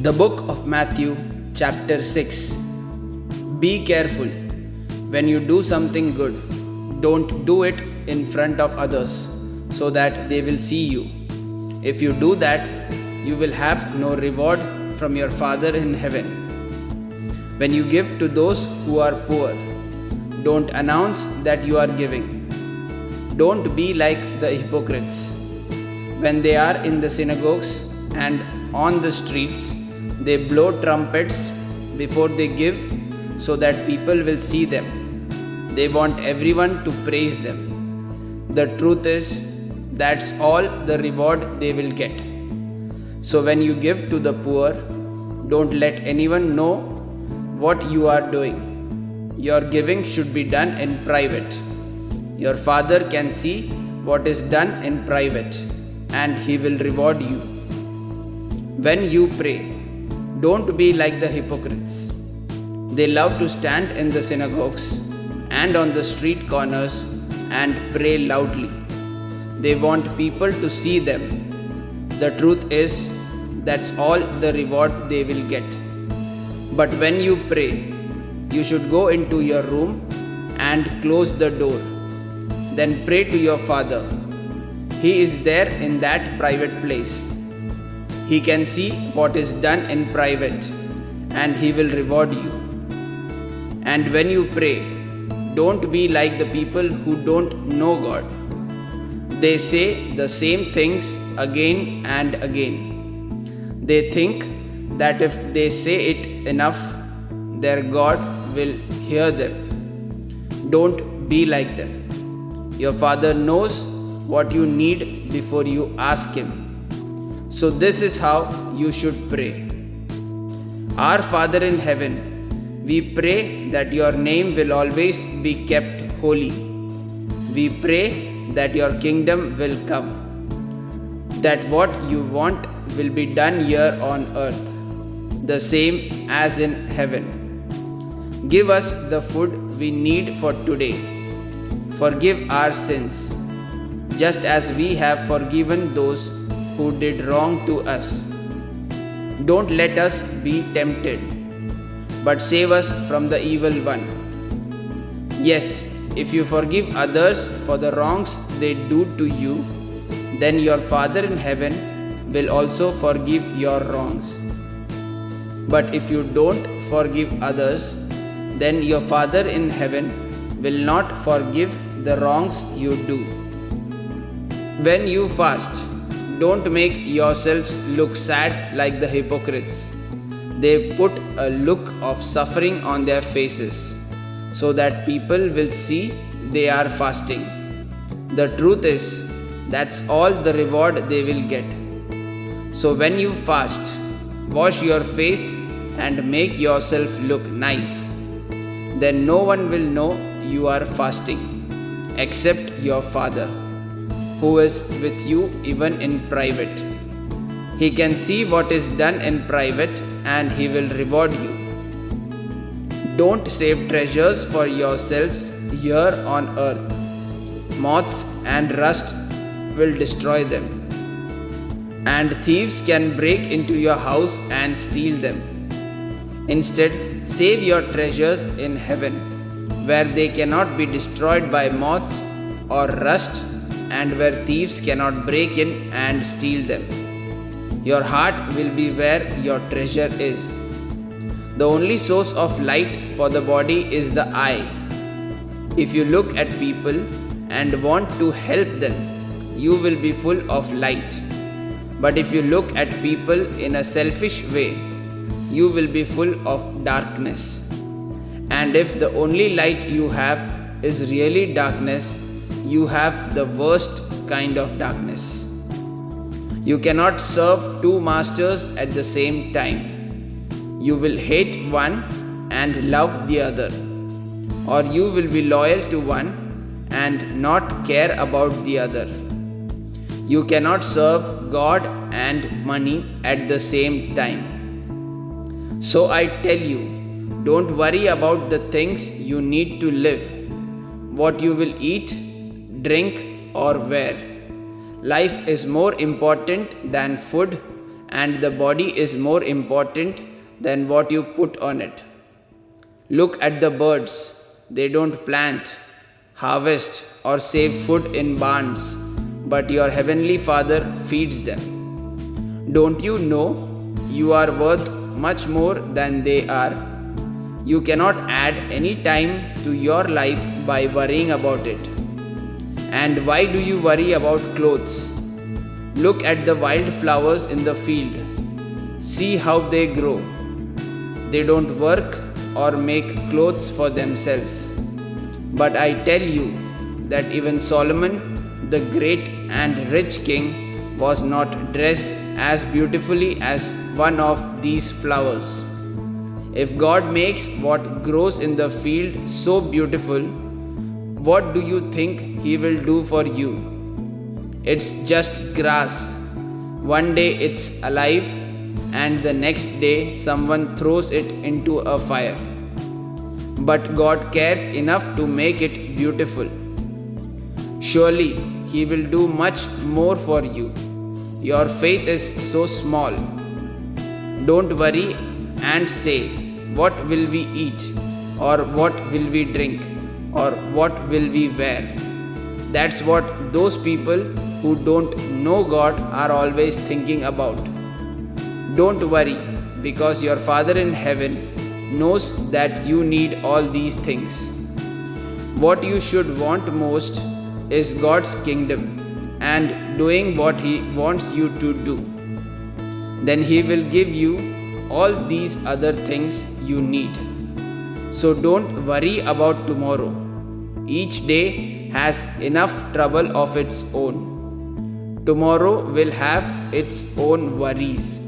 The book of Matthew, chapter 6. Be careful. When you do something good, don't do it in front of others so that they will see you. If you do that, you will have no reward from your Father in heaven. When you give to those who are poor, don't announce that you are giving. Don't be like the hypocrites. When they are in the synagogues and on the streets, they blow trumpets before they give so that people will see them. They want everyone to praise them. The truth is, that's all the reward they will get. So when you give to the poor, don't let anyone know what you are doing. Your giving should be done in private. Your Father can see what is done in private, and He will reward you. When you pray, don't be like the hypocrites. They love to stand in the synagogues and on the street corners and pray loudly. They want people to see them. The truth is, that's all the reward they will get. But when you pray, you should go into your room and close the door. Then pray to your Father. He is there in that private place. He can see what is done in private, and He will reward you. And when you pray, don't be like the people who don't know God. They say the same things again and again. They think that if they say it enough, their God will hear them. Don't be like them. Your Father knows what you need before you ask Him. So this is how you should pray. Our Father in heaven, we pray that your name will always be kept holy. We pray that your kingdom will come, that what you want will be done here on earth, the same as in heaven. Give us the food we need for today. Forgive our sins, just as we have forgiven those who did wrong to us. Don't let us be tempted, but save us from the evil one. Yes, if you forgive others for the wrongs they do to you, then your Father in heaven will also forgive your wrongs. But if you don't forgive others, then your Father in heaven will not forgive the wrongs you do. When you fast, don't make yourselves look sad like the hypocrites. They put a look of suffering on their faces so that people will see they are fasting. The truth is, that's all the reward they will get. So when you fast, wash your face and make yourself look nice. Then no one will know you are fasting except your Father, who is with you even in private. He can see what is done in private, and He will reward you. Don't save treasures for yourselves here on earth. Moths and rust will destroy them, and thieves can break into your house and steal them. Instead, save your treasures in heaven, where they cannot be destroyed by moths or rust, and where thieves cannot break in and steal them. Your heart will be where your treasure is. The only source of light for the body is the eye. If you look at people and want to help them, you will be full of light. But if you look at people in a selfish way, you will be full of darkness. And if the only light you have is really darkness, you have the worst kind of darkness. You cannot serve two masters at the same time. You will hate one and love the other, or you will be loyal to one and not care about the other. You cannot serve God and money at the same time. So I tell you, don't worry about the things you need to live, what you will eat, drink, or wear. Life is more important than food, and the body is more important than what you put on it. Look at the birds. They don't plant, harvest, or save food in barns, but your heavenly Father feeds them. Don't you know you are worth much more than they are? You cannot add any time to your life by worrying about it. And why do you worry about clothes? Look at the wild flowers in the field. See how they grow. They don't work or make clothes for themselves. But I tell you that even Solomon, the great and rich king, was not dressed as beautifully as one of these flowers. If God makes what grows in the field so beautiful, what do you think He will do for you? It's just grass. One day it's alive, and the next day someone throws it into a fire. But God cares enough to make it beautiful. Surely He will do much more for you. Your faith is so small. Don't worry and say, "What will we eat? Or what will we drink? Or what will we wear?" That's what those people who don't know God are always thinking about. Don't worry, because your Father in heaven knows that you need all these things. What you should want most is God's kingdom and doing what He wants you to do. Then He will give you all these other things you need. So don't worry about tomorrow. Each day has enough trouble of its own. Tomorrow will have its own worries.